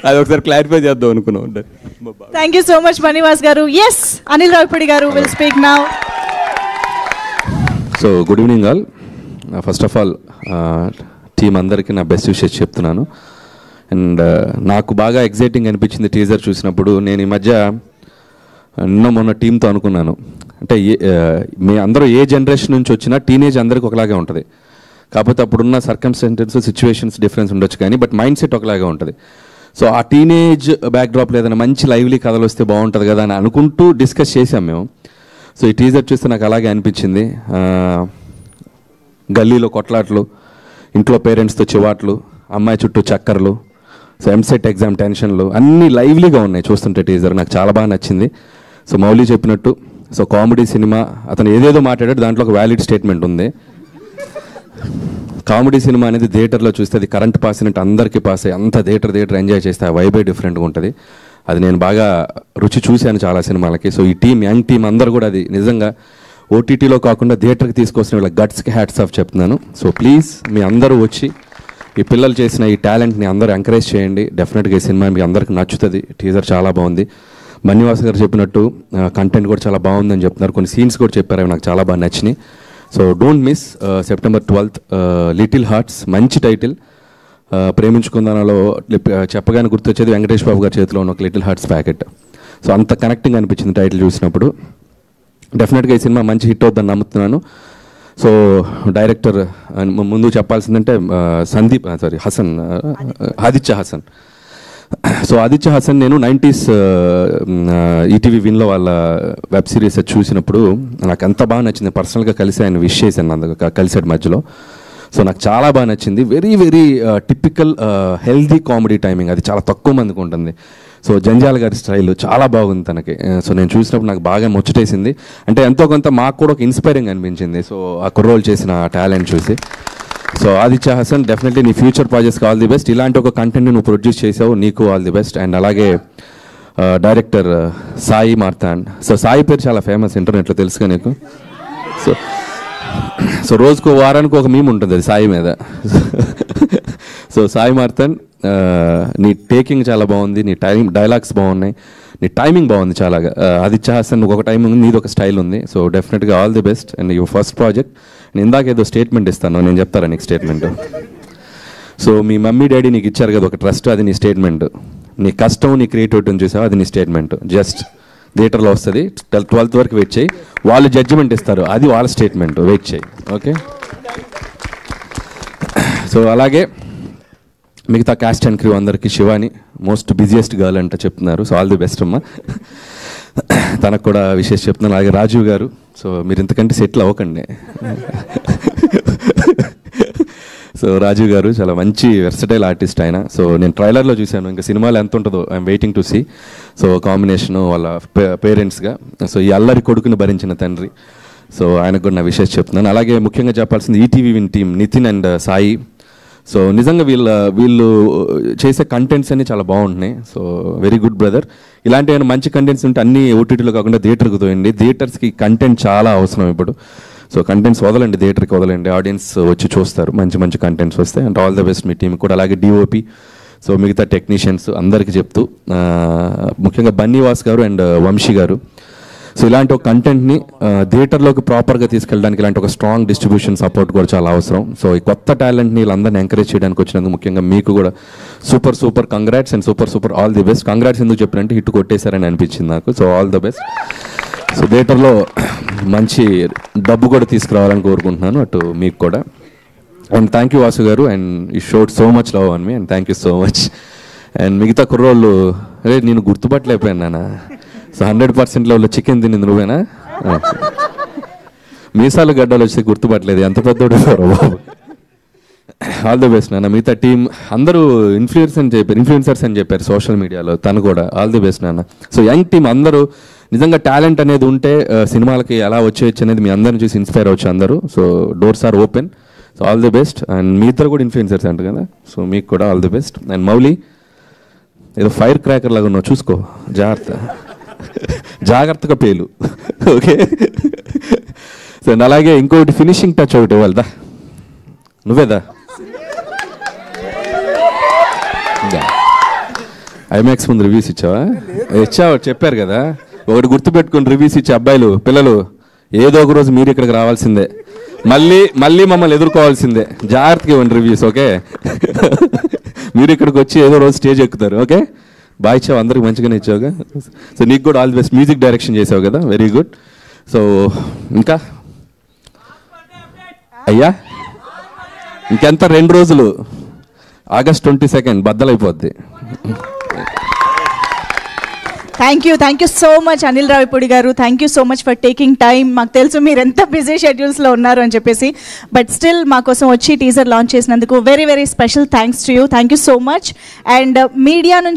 అది ఒకసారి క్లారిఫై చేద్దాం అనుకున్నాం. Thank you so much Bunny Vas గారు. ఎస్, అనిల్ రావిపూడి గారు will speak now. So good evening all. First of all team అందరికీ నా బెస్ట్ విషెస్ చెప్తున్నాను. అండ్ నాకు బాగా ఎగ్జైటింగ్ అనిపించింది టీజర్ చూసినప్పుడు. నేను ఈ మధ్య మొన్న టీంతో అనుకున్నాను, అంటే మీ అందరూ ఏ జనరేషన్ నుంచి వచ్చినా టీనేజ్ అందరికీ ఒకలాగే ఉంటుంది. కాకపోతే అప్పుడున్న సర్కమ్స్టాన్సెస్ సిచ్యువేషన్స్ డిఫరెన్స్ ఉండొచ్చు, కానీ బట్ మైండ్ సెట్ ఒకలాగే ఉంటుంది. సో ఆ టీనేజ్ బ్యాక్డ్రాప్లో ఏదైనా మంచి లైవ్లీ కథలు వస్తే బాగుంటుంది కదా అని అనుకుంటూ డిస్కస్ చేసాం మేము. సో ఈ టీజర్ చూస్తే నాకు అలాగే అనిపించింది. గల్లీలో కొట్లాట్లు, ఇంట్లో పేరెంట్స్తో చివాట్లు, అమ్మాయి చుట్టూ చక్కర్లు, సో ఎంసెట్ ఎగ్జామ్ టెన్షన్లు అన్నీ లైవ్లీగా ఉన్నాయి చూస్తుంటే టీజర్. నాకు చాలా బాగా నచ్చింది. సో మౌలి చెప్పినట్టు సో కామెడీ సినిమా, అతను ఏదేదో మాట్లాడాడు, దాంట్లో ఒక వ్యాలిడ్ స్టేట్మెంట్ ఉంది. కామెడీ సినిమా అనేది థియేటర్లో చూస్తే అది కరెంట్ పాస్ అయినట్టు అందరికీ పాస్ అయ్యి అంత థియేటర్ ఎంజాయ్ చేస్తే ఆ వైబే డిఫరెంట్గా ఉంటుంది. అది నేను బాగా రుచి చూశాను చాలా సినిమాలకి. సో ఈ టీం, యంగ్ టీం అందరూ కూడా అది నిజంగా ఓటీటీలో కాకుండా థియేటర్కి తీసుకొచ్చిన వీళ్ళ గట్స్కి హ్యాట్స్ ఆఫ్ చెప్తున్నాను. సో ప్లీజ్ మీ అందరూ వచ్చి ఈ పిల్లలు చేసిన ఈ టాలెంట్ని అందరూ ఎంకరేజ్ చేయండి. డెఫినెట్గా ఈ సినిమా మీకు అందరికి నచ్చుతుంది. టీజర్ చాలా బాగుంది. బన్నివాస్ గారు చెప్పినట్టు కంటెంట్ కూడా చాలా బాగుందని చెప్తున్నారు. కొన్ని సీన్స్ కూడా చెప్పారు, అవి నాకు చాలా బాగా నచ్చినాయి. So don't miss September 12th little hearts, మంచి టైటిల్. ప్రేమించుకుందానలో చెప్పగానే గుర్తొచ్చేది వెంకటేష్ బాబు గారి చేతిలో ఉన్న ఒక లిటిల్ హార్ట్స్ ప్యాకెట్. సో అంత కనెక్టింగ్ అనిపించింది టైటిల్ చూసినప్పుడు. డెఫినెట్గా ఈ సినిమా మంచి హిట్ అవుతుందని నమ్ముతున్నాను. సో డైరెక్టర్ ముందు చెప్పాల్సిందంటే ఆదిత్య హసన్. సో ఆదిత్య హసన్ నేను 90s ఈటీవీ విన్లో వాళ్ళ వెబ్ సిరీస్ చూసినప్పుడు నాకు ఎంత బాగా నచ్చింది. పర్సనల్గా కలిసి ఆయన విష్ చేశాను, అందుకు కలిసాడు మధ్యలో. సో నాకు చాలా బాగా నచ్చింది. Very very typical healthy comedy timing, అది చాలా తక్కువ మందికి ఉంటుంది. సో జంజాల గారి స్టైల్ చాలా బాగుంది తనకి. సో నేను చూసినప్పుడు నాకు బాగా ముచ్చటేసింది. అంటే ఎంతో కొంత మాకు కూడా ఒక ఇన్స్పైరింగ్ అనిపించింది. సో ఆ కుర్రోలు చేసిన టాలెంట్ చూసి. సో ఆదిత్య హసన్, డెఫినెట్లీ నీ ఫ్యూచర్ ప్రాజెక్ట్స్కి ఆల్ ది బెస్ట్. ఇలాంటి ఒక కంటెంట్ని నువ్వు ప్రొడ్యూస్ చేసావు, నీకు ఆల్ ది బెస్ట్. అండ్ అలాగే డైరెక్టర్ సాయి మార్తాండ్. సో సాయి పేరు చాలా ఫేమస్ ఇంటర్నెట్లో, తెలుసుగా నీకు. సో రోజుకు వారానికి ఒక మీమ్ ఉంటుంది అది సాయి మీద. సో సాయి మార్తాండ్, నీ టేకింగ్ చాలా బాగుంది, నీ డైలాగ్స్ బాగున్నాయి, నీ టైమింగ్ బాగుంది చాలా. ఆదిత్య హసన్ ఒక టైమింగ్ ఉంది, నీది ఒక స్టైల్ ఉంది. సో డెఫినెట్గా all the best. And your first project. నేను ఇందాక ఏదో స్టేట్మెంట్ ఇస్తాను, నేను చెప్తారా నీకు స్టేట్మెంట్. సో మీ మమ్మీ డాడీ నీకు ఇచ్చారు కదా ఒక ట్రస్ట్, అది నీ స్టేట్మెంట్. నీ కష్టం, నీ క్రియేటివిటీని చూసావు, అది నీ స్టేట్మెంట్. జస్ట్ థియేటర్లో వస్తుంది, 12th వరకు వెయిట్ చేయి, వాళ్ళు జడ్జిమెంట్ ఇస్తారు, అది వాళ్ళ స్టేట్మెంట్, వెయిట్ చేయి. ఓకే. సో అలాగే మిగతా క్యాస్ట్ అండ్ క్రూ అందరికీ శివాని మోస్ట్ బిజియెస్ట్ గర్ల్ అంటే చెప్తున్నారు. సో ఆల్ ది బెస్ట్ అమ్మా, తనకు కూడా విషయం చెప్తున్నాను. అలాగే రాజీవ్ గారు, సో మీరు ఇంతకంటే సెటిల్ అవ్వకండి. సో రాజీవ్ గారు చాలా మంచి వెర్సటైల్ ఆర్టిస్ట్ ఆయన. సో నేను ట్రైలర్లో చూశాను, ఇంకా సినిమాలో ఎంత ఉంటుందో I'm waiting to see. So combination వాళ్ళ పేరెంట్స్గా, సో ఈ అల్లరి కొడుకుని భరించిన తండ్రి. సో ఆయనకు కూడా నా విషయం చెప్తున్నాను. అలాగే ముఖ్యంగా చెప్పాల్సింది ETV Win team Nithin and Sai. So నిజంగా వీళ్ళు చేసే కంటెంట్స్ అన్నీ చాలా బాగుంటున్నాయి. So very good brother. ఇలాంటి ఏమైనా మంచి కంటెంట్స్ ఉంటే అన్నీ ఓటీటీలో కాకుండా థియేటర్కి తోయండి. థియేటర్స్కి కంటెంట్ చాలా అవసరం ఇప్పుడు. సో కంటెంట్స్ వదలండి, థియేటర్కి వదలండి, ఆడియన్స్ వచ్చి చూస్తారు మంచి మంచి కంటెంట్స్ వస్తాయి. And all the best me team కూడా. అలాగే డిఓపి, సో మిగతా టెక్నీషియన్స్ అందరికీ చెప్తూ, ముఖ్యంగా బన్నీవాస్ గారు అండ్ వంశీ గారు, సో ఇలాంటి ఒక కంటెంట్ని థియేటర్లోకి ప్రాపర్గా తీసుకెళ్ళడానికి ఇలాంటి ఒక స్ట్రాంగ్ డిస్ట్రిబ్యూషన్ సపోర్ట్ కూడా చాలా అవసరం. సో ఈ కొత్త టాలెంట్ని వీళ్ళందరినీ ఎంకరేజ్ చేయడానికి వచ్చినందుకు ముఖ్యంగా మీకు కూడా super congrats and super all the best. Congrats ఎందుకు చెప్పినంటే హిట్ కొట్టేశారని అనిపించింది నాకు. So all the best. So థియేటర్లో మంచి డబ్బు కూడా తీసుకురావాలని కోరుకుంటున్నాను, అటు మీకు కూడా. అండ్ థ్యాంక్ యూ వాసు గారు, and you showed so much love on me, and thank you so much. And మిగతా కుర్రోళ్ళు, అరే నేను గుర్తుపట్టలేకపోయాను నాన్న. సో 100% లెవెల్లో చికెన్ తినింది నువ్వేనా? మీసాలు గడ్డలు వచ్చి గుర్తుపట్టలేదు, ఎంత పెద్దోడు బాబు. ఆల్ ది బెస్ట్ నాన్న. మిగతా టీం అందరూ ఇన్ఫ్లుయెన్సర్స్ అని చెప్పారు సోషల్ మీడియాలో, తను కూడా ఆల్ ది బెస్ట్ నాన్న. సో యంగ్ టీం అందరూ నిజంగా టాలెంట్ అనేది ఉంటే సినిమాలకి ఎలా వచ్చేయచ్చు అనేది మీ అందరిని చూసి ఇన్స్పైర్ అవ్వచ్చు అందరూ. So doors are open. So all the best. And మీ ఇద్దరు కూడా ఇన్ఫ్లుయెన్సర్స్ అంటారు కదా, సో మీకు కూడా all the best. And Mouli, ఏదో ఫైర్ క్రాకర్ లాగా ఉన్నావు, చూసుకో, జాగ్రత్తగా పేలు. ఓకే. సో అలాగే ఇంకోటి ఫినిషింగ్ టచ్ ఒకటి ఇవ్వాలిదా, నువ్వేదా? ఐమాక్స్ ముందు రివ్యూస్ ఇచ్చావా? చెప్పారు కదా, ఒకటి గుర్తుపెట్టుకుని రివ్యూస్ ఇచ్చే అబ్బాయిలు పిల్లలు ఏదో ఒక రోజు మీరు ఇక్కడికి రావాల్సిందే, మళ్ళీ మమ్మల్ని ఎదుర్కోవాల్సిందే. జాగ్రత్తగా ఇవ్వండి రివ్యూస్, ఓకే? మీరు ఇక్కడికి వచ్చి ఏదో రోజు స్టేజ్ ఎక్కుతారు, ఓకే? బాగా ఇచ్చావు, అందరికి మంచిగానే ఇచ్చావుగా. సో నీకు కూడా all the best. Music direction చేసావు కదా, వెరీ గుడ్. సో ఇంకా అయ్యా ఇంకెంత 2 రోజులు, August 22 బద్దలైపోద్ది. Thank you so much Anil Ravipudi garu. Thank you so much for taking time. మాకు తెలుసు మీరు ఎంత బిజీ షెడ్యూల్స్లో ఉన్నారు అని చెప్పేసి, బట్ స్టిల్ మా కోసం వచ్చి టీజర్ లాంచ్ చేసినందుకు very very special thanks to you. Thank you so much. And media నుంచి